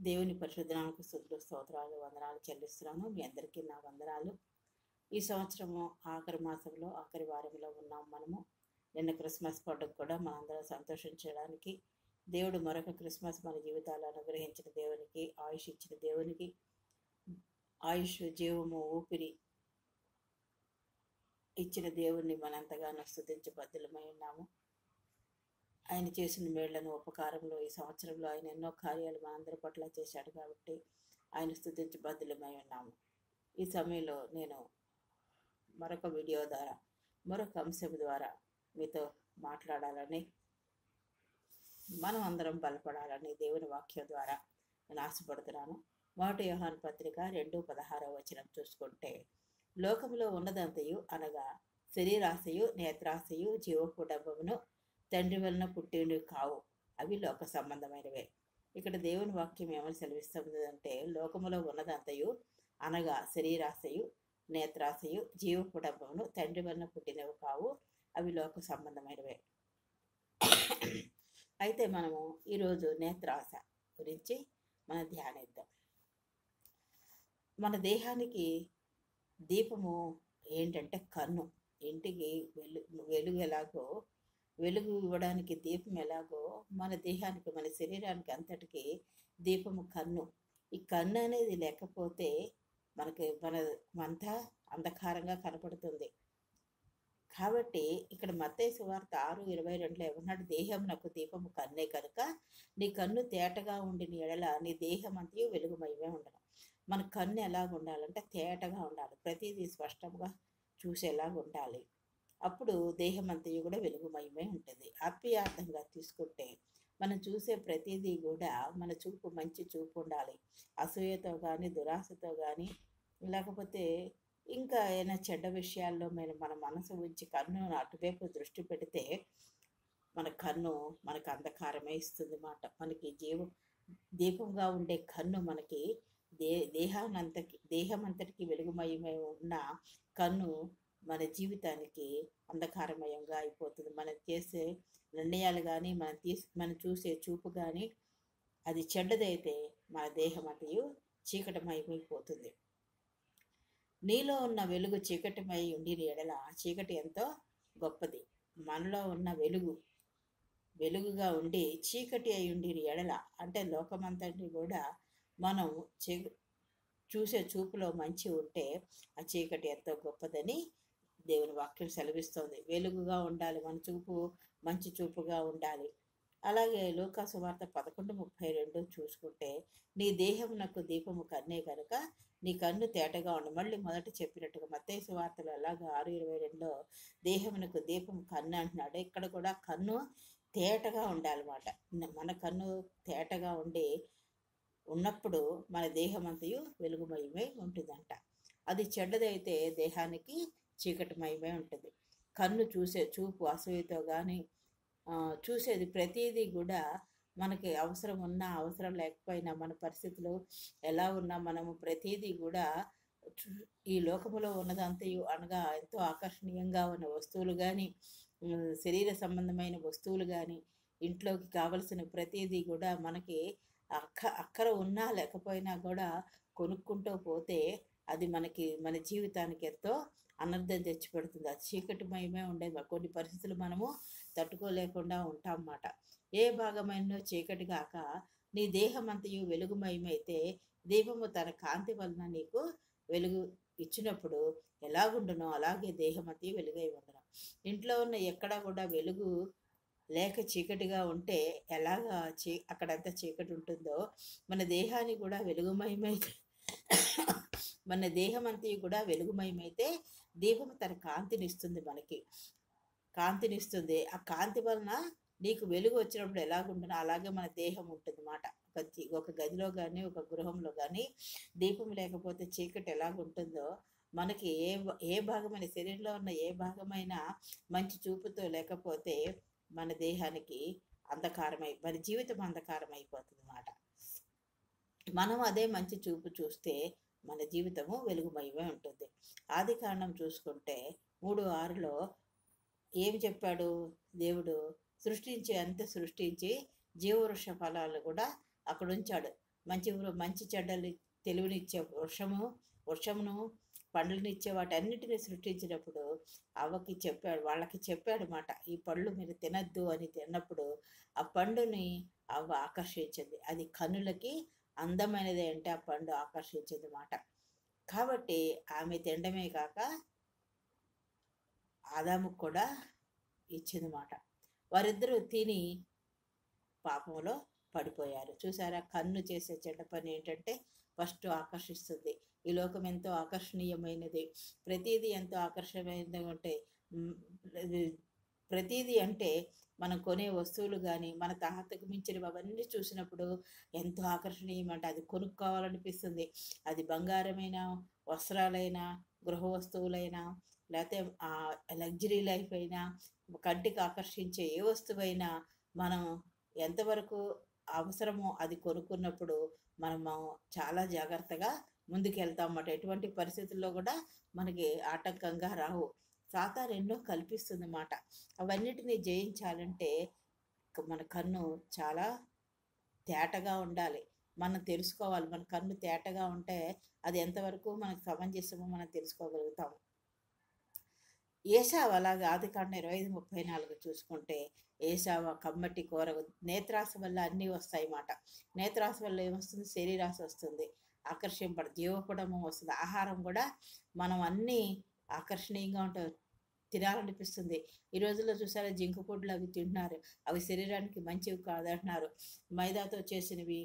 దేవుని పరిశుద్ధనామకు స్తుతులు స్తోత్రాలు వందనాలు చెల్లిస్తున్నాను. మీ అందరికీ నా వందనాలు. ఈ సంవత్సరము ఆఖరి మాసంలో ఆఖరి వారంలో ఉన్నాం మనము. నిన్న క్రిస్మస్ పండుగ కూడా మనందరం సంతోషించడానికి దేవుడు మరొక క్రిస్మస్ మన జీవితాలు అనుగ్రహించిన దేవునికి, ఆయుష్ ఇచ్చిన దేవునికి, ఆయుష్ జీవము ఊపిరి ఇచ్చిన దేవుణ్ణి మనంతగానో స్తుతించి బద్దులమై ఉన్నాము. ఆయన చేసిన మేళ్లను ఉపకారంలో ఈ సంవత్సరంలో ఆయన ఎన్నో కార్యాలు మనందరి పట్ల చేశాడు కాబట్టి ఆయన స్తుతించి బద్దులమై ఉన్నాము. ఈ సమయంలో నేను మరొక వీడియో ద్వారా మరొక అంశం ద్వారా మీతో మాట్లాడాలని, మనం అందరం బలపడాలని దేవుని వాక్యం ద్వారా నేను ఆశపడుతున్నాను. 1 యోహాను పత్రిక 2:16 చూసుకుంటే, లోకములో ఉన్నదంతయు అనగా శరీరాశయు, నేత్రాశయు, జీవపుడంబమును తండ్రి వలన పుట్టినవి కావు, అవి లోక సంబంధమైనవే. ఇక్కడ దేవుని వాక్యం ఏమని సెలవిస్తుంది అంటే, లోకములో ఉన్నదంతయు అనగా శరీరాశయు, నేత్రాశయు, జీవపుడంబమును తండ్రి వలన పుట్టినవి కావు, అవి లోక సంబంధమైనవే. అయితే మనము ఈరోజు నేత్రాశ గురించి మనం ధ్యానిద్దాం. మన దేహానికి దీపము ఏంటంటే కన్ను. ఇంటికి వెలుగు ఎలాగో, వెలుగు ఇవ్వడానికి దీపం ఎలాగో, మన దేహానికి, మన శరీరానికి అంతటికి దీపము కన్ను. ఈ కన్ను అనేది లేకపోతే మనకి మనమంతా అంధకారంగా కనపడుతుంది. కాబట్టి ఇక్కడ మత్తయి సువార్త 6:22 ఏమన్నాడు, దేహం నాకు దీపము కన్నే కనుక నీ కన్ను తేటగా ఉండిన ఎడల నీ దేహం అంతయు వెలుగుమయమే ఉండను. మన కన్ను ఎలాగ ఉండాలంటే తేటగా ఉండాలి, ప్రతిదీ స్పష్టంగా చూసేలాగా ఉండాలి. అప్పుడు దేహం అంతయు కూడా వెలుగుమయమే ఉంటుంది. ఆత్మీయార్థంగా తీసుకుంటే మనం చూసే ప్రతిదీ కూడా మన చూపు మంచి చూపు ఉండాలి. అసూయతో కానీ, దురాశతో కానీ, లేకపోతే ఇంకా ఏదైనా చెడ్డ విషయాల్లో మన మనసు ఉంచి కన్ను అటువైపు దృష్టి పెడితే మన కన్ను మనకు అంధకారమే ఇస్తుంది మాట. మనకి దీపంగా ఉండే కన్ను మనకి దేహం అంతటికి వెలుగుమయమై ఉన్న కన్ను మన జీవితానికి అంధకారమయంగా అయిపోతుంది. మనం చేసే నిర్ణయాలు కానీ, మనం చూసే చూపు కానీ అది చెడ్డదైతే మన దేహం అంతయు చీకటమైపోతుంది. నీలో ఉన్న వెలుగు చీకటిమై ఉండిన ఎడల ఆ చీకటి ఎంతో గొప్పది. మనలో ఉన్న వెలుగుగా ఉండి చీకటి అయి ఉండిన ఎడల అంటే లోకమంతటి కూడా మనం చూసే చూపులో మంచి ఉంటే ఆ చీకటి ఎంతో గొప్పదని దేవుని వాక్యం సెలవిస్తోంది. వెలుగుగా ఉండాలి, మన చూపు మంచి చూపుగా ఉండాలి. అలాగే లూకా సువార్త 11:32 చూసుకుంటే, నీ దేహమునకు దీపము కన్నే కనుక నీ కన్ను తేటగా ఉండు. మళ్ళీ మొదట చెప్పినట్టుగా మత్తయి సువార్తలో అలాగా 6:22 దేహమునకు దీపం కన్ను అంటున్నాడు. ఇక్కడ కూడా కన్ను తేటగా ఉండాలన్నమాట. మన కన్ను తేటగా ఉన్నప్పుడు మన దేహం అంతయు వెలుగుమయమై ఉంటుందంట. అది చెడ్డదైతే దేహానికి చీకటిమయమై ఉంటుంది. కన్ను చూసే చూపు అసూయతో కానీ, చూసేది ప్రతిదీ కూడా మనకి అవసరం ఉన్నా అవసరం లేకపోయినా, మన పరిస్థితులు ఎలా ఉన్నా మనము ప్రతిదీ కూడా ఈ లోకములో ఉన్నదంతయు అనగా ఎంతో ఆకర్షణీయంగా ఉన్న వస్తువులు కానీ, శరీర సంబంధమైన వస్తువులు కానీ, ఇంట్లోకి కావలసిన ప్రతిదీ కూడా మనకి అక్కర ఉన్నా లేకపోయినా కూడా కొనుక్కుంటూ పోతే అది మన జీవితానికి ఎంతో అనర్థం తెచ్చిపెడుతుంది. అది చీకటిమయమే ఉండేది. కొన్ని పరిస్థితులు మనము తట్టుకోలేకుండా ఉంటాం అన్నమాట. ఏ భాగమైనో చీకటి కాక నీ దేహం అంతయు వెలుగుమయమైతే దీపము తన కాంతి వలన నీకు వెలుగు ఇచ్చినప్పుడు ఎలాగుండునో అలాగే దేహం అంతయు వెలుగై ఉండను. ఇంట్లో ఉన్న ఎక్కడా కూడా వెలుగు లేక చీకటిగా ఉంటే ఎలాగా అక్కడంతా చీకటి ఉంటుందో మన దేహాన్ని కూడా వెలుగుమయమైతే మన దేహం అంతయు కూడా వెలుగుమయమైతే దీపం తన కాంతినిస్తుంది, మనకి కాంతినిస్తుంది. ఆ కాంతి వలన నీకు వెలుగు వచ్చినప్పుడు ఎలాగుంటుందో అలాగే మన దేహం ఉంటుంది అన్నమాట. ఒక గదిలో కానీ, ఒక గృహంలో కానీ దీపం లేకపోతే చీకటి ఎలాగుంటుందో మనకి ఏ భాగమైన శరీరంలో ఉన్న ఏ భాగమైన మంచి చూపుతో లేకపోతే మన దేహానికి మన జీవితం అంధకారం అయిపోతుంది అన్నమాట. మనం అదే మంచి చూపు చూస్తే మన జీవితము వెలుగుమయమే ఉంటుంది. ఆదికాండం చూసుకుంటే 3:6 ఏం చెప్పాడు దేవుడు, సృష్టించి జీవవృక్ష ఫలాలు కూడా అక్కడ ఉంచాడు. మంచి చెడ్డలు తెలివినిచ్చే వృక్షమును పండ్లనిచ్చే వాటన్నిటిని సృష్టించినప్పుడు వాళ్ళకి చెప్పాడు మాట, ఈ పళ్ళు మీరు తినద్దు అని తిన్నప్పుడు ఆ పండుని అవ్వ ఆకర్షించింది. అది కన్నులకి అందమైనది అంటే ఆ పండు ఆకర్షించింది మాట. కాబట్టి ఆమె తినడమే కాక ఆదాముకు కూడా ఇచ్చింది మాట. వారిద్దరూ తిని పాపంలో పడిపోయారు. చూసారా, కన్ను చేసే చెడ్డ పని ఏంటంటే ఫస్ట్ ఆకర్షిస్తుంది. ఈ లోకం ఎంతో ఆకర్షణీయమైనది, ప్రతిదీ ఎంతో ఆకర్షణీయమైనది. అంటే ప్రతిదీ అంటే మనం కొనే వస్తువులు కానీ మన తాహతకు మించినవి అవన్నీ చూసినప్పుడు ఎంతో ఆకర్షణీయమంటే అది కొనుక్కోవాలనిపిస్తుంది. అది బంగారమైనా, వస్త్రాలైనా, గృహ వస్తువులైనా, లేకపోతే లగ్జరీ లైఫ్ అయినా, కంటికి ఆకర్షించే ఏ వస్తువైనా మనం ఎంతవరకు అవసరమో అది కొనుక్కున్నప్పుడు మనము చాలా జాగ్రత్తగా ముందుకెళ్తాం అన్నమాట. ఎటువంటి పరిస్థితుల్లో కూడా మనకి ఆటంకంగా రావు. సాతాను ఎన్నో కల్పిస్తుంది అన్నమాట. అవన్నిటినీ జయించాలంటే మన కన్ను చాలా తేటగా ఉండాలి. మనం తెలుసుకోవాలి. మన కన్ను తేటగా ఉంటే అది ఎంతవరకు మనకు సమంజసమో మనం తెలుసుకోగలుగుతాం. ఏశావు అలాగే ఆదికాండం 25:34 చూసుకుంటే, ఏశావు కమ్మటి కూర, నేత్రాశ వల్ల అన్నీ వస్తాయి మాట. నేత్రాశ వల్ల ఏమొస్తుంది? శరీరాశ వస్తుంది, జీవపడము వస్తుంది. ఆహారం కూడా మనం అన్నీ ఆకర్షణీయంగా ఉంటుంది, తినాలనిపిస్తుంది. ఈ రోజుల్లో చూసారా, జింక్ ఫుడ్లు అవి తింటున్నారు, అవి శరీరానికి మంచివి కాదంటున్నారు. మైదాతో చేసినవి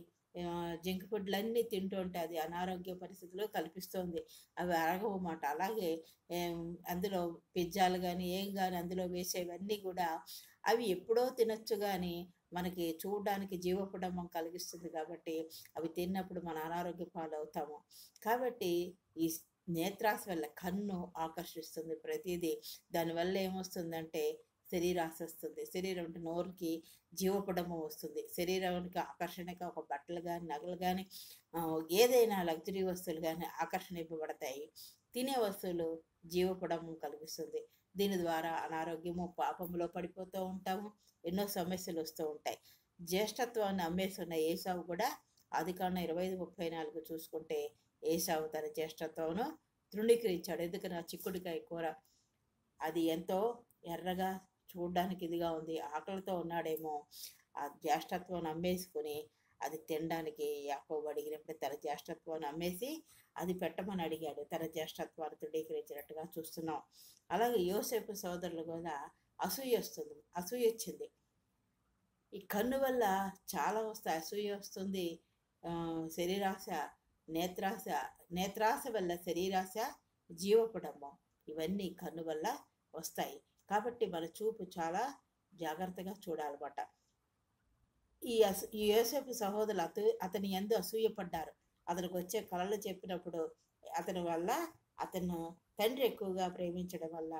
జంక్ ఫుడ్లన్నీ తింటూ ఉంటే అది అనారోగ్య పరిస్థితులు కల్పిస్తుంది, అవి అరగవమాట. అలాగే అందులో పిజ్జాలు కానీ ఏం కానీ అందులో వేసేవన్నీ కూడా అవి ఎప్పుడో తినచ్చు, కానీ మనకి చూడడానికి జీవకుటుంబం కలిగిస్తుంది. కాబట్టి అవి తిన్నప్పుడు మన అనారోగ్య పాలవుతాము. కాబట్టి ఈ నేత్రాశ వల్ల కన్ను ఆకర్షిస్తుంది ప్రతిదీ. దానివల్ల ఏమొస్తుందంటే శరీరాశ వస్తుంది. శరీరం అంటే నోరుకి జీవకుడము వస్తుంది. శరీరానికి ఆకర్షణగా ఒక బట్టలు కానీ, నగలు కానీ, ఏదైనా లగ్జరీ వస్తువులు కానీ ఆకర్షణ ఇవ్వబడతాయి. తినే వస్తువులు జీవకుడము కలిగిస్తుంది. దీని ద్వారా అనారోగ్యము, పాపంలో పడిపోతూ ఉంటాము, ఎన్నో సమస్యలు వస్తూ ఉంటాయి. జ్యేష్ఠత్వాన్ని అమ్మేస్తున్న ఏసావు కూడా ఆదికాండం 25:34 చూసుకుంటే, ఏసావు తన జ్యేష్ఠత్వంను తృణీకరించాడు. ఎందుకని? ఆ చిక్కుడుకాయ కూర అది ఎంతో ఎర్రగా చూడడానికి ఇదిగా ఉంది, ఆకలితో ఉన్నాడేమో, ఆ జ్యేష్ఠత్వాన్ని అమ్మేసుకుని అది తినడానికి యాకోబు అడిగినప్పుడు తన జ్యేష్ఠత్వాన్ని అమ్మేసి అది పెట్టమని అడిగాడు. తన జ్యేష్ఠత్వాన్ని తృణీకరించినట్టుగా చూస్తున్నాం. అలాగే యోసేపు సోదరులు కూడా అసూయ వచ్చింది. ఈ కన్ను వల్ల చాలా వస్తాయి. అసూయ వస్తుంది, శరీరాశ, నేత్రాశ వల్ల శరీరాశ, జీవకుడంబం, ఇవన్నీ కన్ను వల్ల వస్తాయి. కాబట్టి మన చూపు చాలా జాగ్రత్తగా చూడాలన్నమాట. ఈ యోసేపు సహోదరులు అతని యందు అసూయపడ్డారు. అతనికి వచ్చే కళలు చెప్పినప్పుడు అతను తండ్రి ఎక్కువగా ప్రేమించడం వల్ల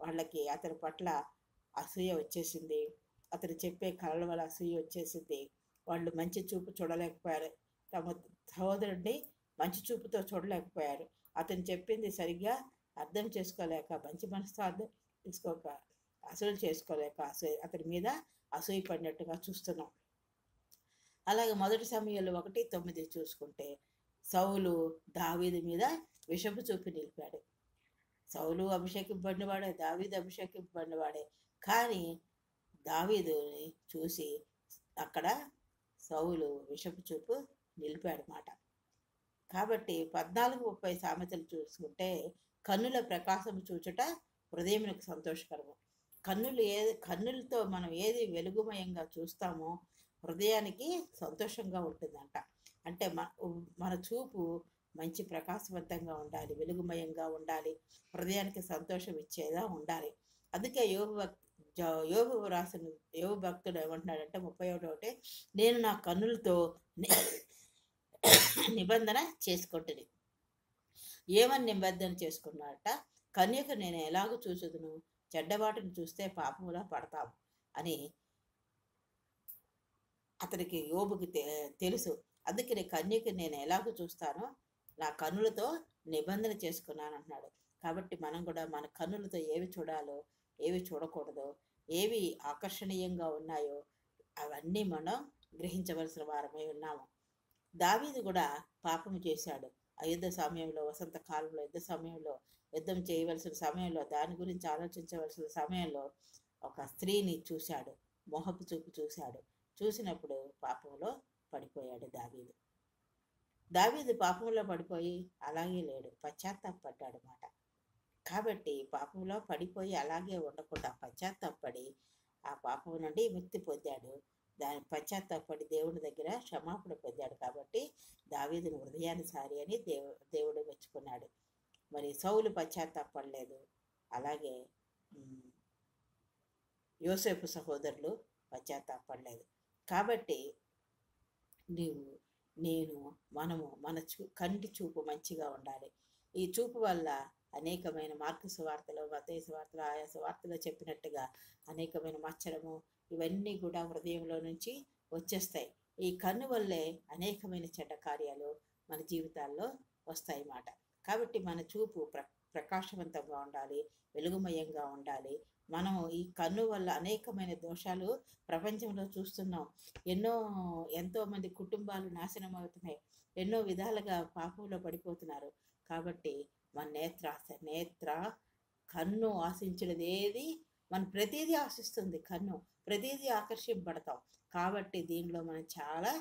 వాళ్ళకి అతని పట్ల అసూయ వచ్చేసింది. అతను చెప్పే కళల వల్ల అసూయ వచ్చేసింది. వాళ్ళు మంచి చూపు చూడలేకపోయారు, తమ సహోదరుడిని మంచి చూపుతో చూడలేకపోయారు. అతను చెప్పింది సరిగ్గా అర్థం చేసుకోలేక, మంచి మనసుతో అర్థం చేసుకోలేక అతని మీద అసూయ పడినట్టుగా చూస్తున్నాం. అలాగే మొదటి సమయంలో 1:9 చూసుకుంటే, సౌలు దావీదు మీద విషపు చూపు నిలిపాడు. సౌలు అభిషేకింపబడినవాడే, దావీదు అభిషేకింపబడినవాడే, కానీ దావీదుని చూసి అక్కడ సౌలు విషపు చూపు నిలిపాడు మాట. కాబట్టి 14:30 సామెతలు చూసుకుంటే, కన్నుల ప్రకాశం చూచుట హృదయమునకు సంతోషకరము. కన్నులతో మనం ఏది వెలుగుమయంగా చూస్తామో హృదయానికి సంతోషంగా ఉంటుందంట. అంటే మన చూపు మంచి ప్రకాశవంతంగా ఉండాలి, వెలుగుమయంగా ఉండాలి, హృదయానికి సంతోషం ఇచ్చేదా ఉండాలి. అందుకే యోబు భక్తుడు ఏమంటున్నాడంటే 31, నేను నా కన్నులతో నిబంధన చేసుకుంటుంది. ఏమని నిబంధన చేసుకున్నాడట? కన్యకు నేను ఎలాగో చూసుదును, చెడ్డవాటిని చూస్తే పాపములా పడతాము అని అతనికి యోబుకి తెలుసు. అందుకని కన్యకు నేను ఎలాగో చూస్తానో నా కన్నులతో నిబంధన చేసుకున్నాను అంటున్నాడు. కాబట్టి మనం కూడా మన కన్నులతో ఏవి చూడాలో, ఏవి చూడకూడదో, ఏవి ఆకర్షణీయంగా ఉన్నాయో అవన్నీ మనం గ్రహించవలసిన వారమై ఉన్నాము. దావీదు కూడా పాపం చేశాడు. ఆ యుద్ధ సమయంలో, వసంత కాలంలో, యుద్ధ సమయంలో, యుద్ధం చేయవలసిన సమయంలో, దాని గురించి ఆలోచించవలసిన సమయంలో ఒక స్త్రీని చూశాడు. మొహపు చూపు చూశాడు. చూసినప్పుడు పాపంలో పడిపోయాడు దావీదు. దావీదు పాపంలో పడిపోయి అలాగే లేడు, పశ్చాత్తాపడ్డాడు మాట. కాబట్టి పాపంలో పడిపోయి అలాగే ఉండకుండా పశ్చాత్తాపడి ఆ పాపం నుండి విముక్తి పొందాడు. దాని పశ్చాత్తాపడి దేవుడి దగ్గర క్షమాపణ పొందాడు. కాబట్టి దావీదుని హృదయానుసారి అని దేవుడు మెచ్చుకున్నాడు. మరి సౌలు పశ్చాత్తాపడలేదు. అలాగే యోసేపు సహోదరులు పశ్చాత్తాపడలేదు. కాబట్టి మనము మన కంటి చూపు మంచిగా ఉండాలి. ఈ చూపు వల్ల అనేకమైన మార్కు సువార్తలో, మత్తయి సువార్తలో, ఆయా సువార్తలో చెప్పినట్టుగా అనేకమైన మచ్చరము ఇవన్నీ కూడా హృదయంలో నుంచి వచ్చేస్తాయి. ఈ కన్ను వల్లే అనేకమైన చెడ్డ కార్యాలు మన జీవితాల్లో వస్తాయి మాట. కాబట్టి మన చూపు ప్రకాశవంతంగా ఉండాలి, వెలుగుమయంగా ఉండాలి. మనం ఈ కన్ను వల్ల అనేకమైన దోషాలు ప్రపంచంలో చూస్తున్నాం. ఎంతోమంది కుటుంబాలు నాశనం అవుతున్నాయి. ఎన్నో విధాలుగా పాపంలో పడిపోతున్నారు. కాబట్టి మన నేత్ర కన్ను ఆశించినది ఏది, మన ప్రతిదీ ఆశిస్తుంది. కన్ను ప్రతిదీ ఆకర్షింపబడతాం. కాబట్టి దీనిలో మనం చాలా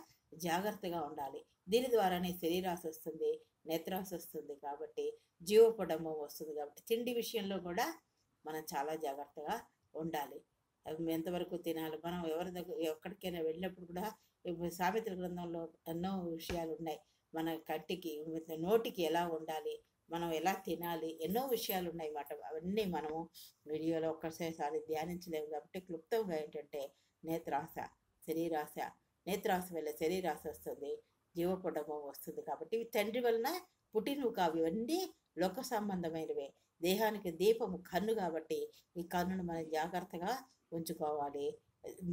జాగ్రత్తగా ఉండాలి. దీని ద్వారానే శరీరాశ వస్తుంది, నేత్రాశ వస్తుంది. కాబట్టి జీవపడము వస్తుంది. కాబట్టి తిండి విషయంలో కూడా మనం చాలా జాగ్రత్తగా ఉండాలి. ఎంతవరకు తినాలి, మనం ఎవరి దగ్గర ఎక్కడికైనా వెళ్ళినప్పుడు కూడా సామెతల గ్రంథంలో ఎన్నో విషయాలు ఉన్నాయి. మన కంటికి, నోటికి ఎలా ఉండాలి, మనం ఎలా తినాలి, ఎన్నో విషయాలు ఉన్నాయి మాట. అవన్నీ మనము వీడియోలో ఒక్కసారి ధ్యానించలేము. కాబట్టి క్లుప్తంగా ఏంటంటే నేత్రాశ, శరీరాశ, నేత్రాశ వల్ల శరీరాశ వస్తుంది, జీవపడము వస్తుంది. కాబట్టి ఇవి తండ్రి వలన పుట్టినవి కావు. ఇవన్నీ లోక సంబంధమైనవే. దేహానికి దీపము కన్ను. కాబట్టి ఈ కన్నును మనం జాగ్రత్తగా ఉంచుకోవాలి.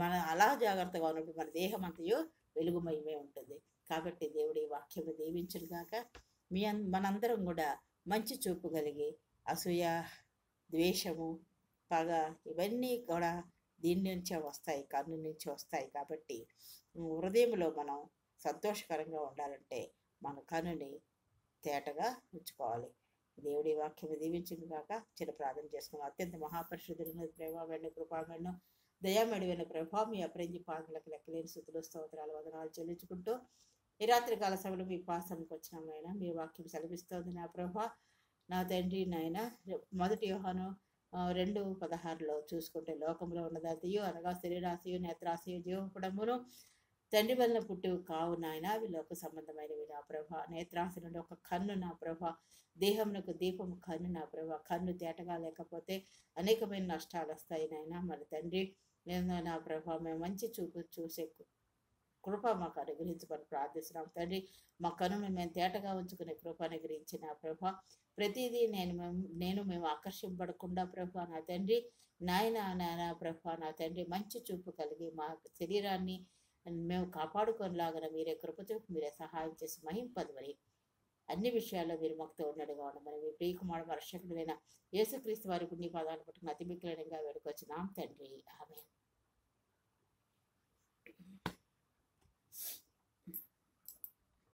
మనం అలా జాగ్రత్తగా ఉన్నప్పుడు మన దేహం అంతయో వెలుగుమయమే ఉంటుంది. కాబట్టి దేవుడి వాక్యము దీవించును గాక. మనందరం కూడా మంచి చూపు కలిగి, అసూయ, ద్వేషము, పగ ఇవన్నీ కూడా దీని నుంచే వస్తాయి, కన్ను నుంచి వస్తాయి. కాబట్టి హృదయంలో మనం సంతోషకరంగా ఉండాలంటే మన కన్నుని తేటగా ఉంచుకోవాలి. దేవుడి వాక్యము దీవించింది కాక. చిన్న ప్రార్థన చేసుకున్నాం. అత్యంత మహాపరిశుద్ధులను, ప్రేమమైన, కృపామైన, దయామడివైన ప్రభా, మీ అపరించి పాదలకు లెక్కలేని స్థుతులు, స్తోత్రాలు, వదనాలు చెల్లించుకుంటూ ఈ రాత్రి కాల సభలో మీ పాసనకు వచ్చినామైనా మీ వాక్యం సెలవిస్తోంది నా ప్రభా. నా తండ్రి నాయన, 1 యోహాను 2:16 చూసుకుంటే లోకంలో ఉన్నదంతయు అనగా శరీరాశయు, నేత్రాశయు, జీవపడమును తండ్రి వలన పుట్టివి కావు నాయన. అవి లోక సంబంధమైనవి నా ప్రభా. నేత్రాశ నుండి ఒక కన్ను నా ప్రభా, దేహమునకు దీపము కన్ను నా ప్రభా. కన్ను తేటగా లేకపోతే అనేకమైన నష్టాలు వస్తాయి నాయన. మరి తండ్రి నేను నా ప్రభా, మేము మంచి చూపు చూసే కృప మాకు అనుగ్రహించమని ప్రార్థిస్తున్నాం తండ్రి. మా కన్నును మేము తేటగా ఉంచుకునే కృప అనుగ్రహించి నా ప్రభా, ప్రతిదీ మేము ఆకర్షింపబడకుండా ప్రభా నా తండ్రి నాయన నా ప్రభా నా తండ్రి మంచి చూపు కలిగి మా శరీరాన్ని మేము కాపాడుకోనిలాగా మీరే కృపతో మీరే సహాయం చేసి మహింపదమని, అన్ని విషయాల్లో మీరు మాకు ఉన్నట్టుగా ఉండమని మీ ప్రియకుమారుడు రక్షకుడైన యేసుక్రీస్తు వారి పుణ్య పాదాలు పట్టుకుని అతి మిక్కిలంగా వేడుకొచ్చినాం తండ్రి. ఆమేన్.